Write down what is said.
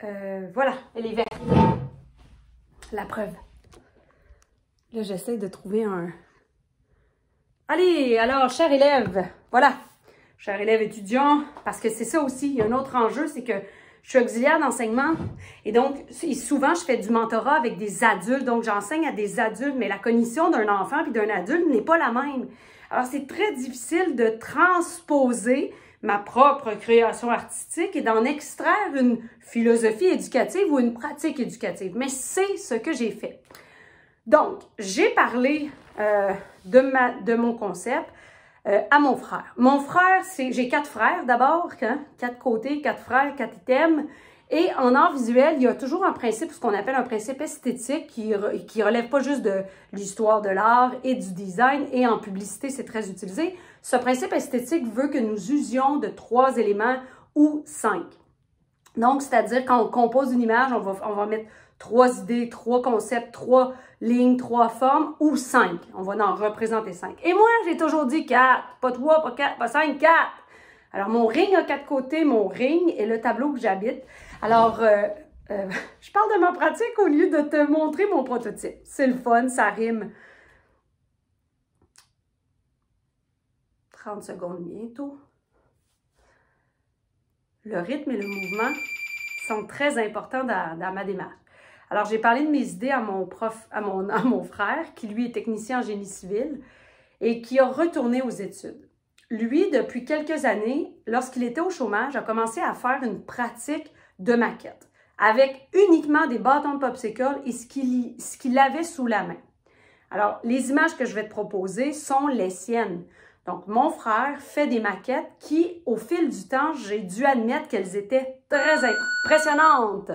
Voilà, elle est verte. La preuve. Là, j'essaie de trouver un... Allez, alors, chers élèves, voilà. Chers élèves étudiants, parce que c'est ça aussi, il y a un autre enjeu, c'est que je suis auxiliaire d'enseignement et donc souvent je fais du mentorat avec des adultes, donc j'enseigne à des adultes, mais la cognition d'un enfant puis d'un adulte n'est pas la même. Alors c'est très difficile de transposer ma propre création artistique et d'en extraire une philosophie éducative ou une pratique éducative, mais c'est ce que j'ai fait. Donc, j'ai parlé de mon concept à mon frère. Mon frère, j'ai 4 frères d'abord, hein? 4 côtés, 4 frères, 4 items. Et en art visuel, il y a toujours un principe, ce qu'on appelle un principe esthétique qui relève pas juste de l'histoire de l'art et du design, et en publicité, c'est très utilisé. Ce principe esthétique veut que nous usions de 3 éléments ou 5. Donc, c'est-à-dire quand on compose une image, on va mettre 3 idées, 3 concepts, 3 lignes, 3 formes ou 5. On va en représenter 5. Et moi, j'ai toujours dit 4, pas 3, pas 4, pas 5, 4. Alors, mon ring a 4 côtés, mon ring est le tableau que j'habite. Alors, je parle de ma pratique au lieu de te montrer mon prototype. C'est le fun, ça rime. 30 secondes bientôt. Le rythme et le mouvement sont très importants dans ma démarche. Alors, j'ai parlé de mes idées à mon frère, qui lui est technicien en génie civil et qui a retourné aux études. Lui, depuis quelques années, lorsqu'il était au chômage, a commencé à faire une pratique de maquette avec uniquement des bâtons de popsicle et ce qu'il avait sous la main. Alors, les images que je vais te proposer sont les siennes. Donc, mon frère fait des maquettes qui, au fil du temps, j'ai dû admettre qu'elles étaient très impressionnantes.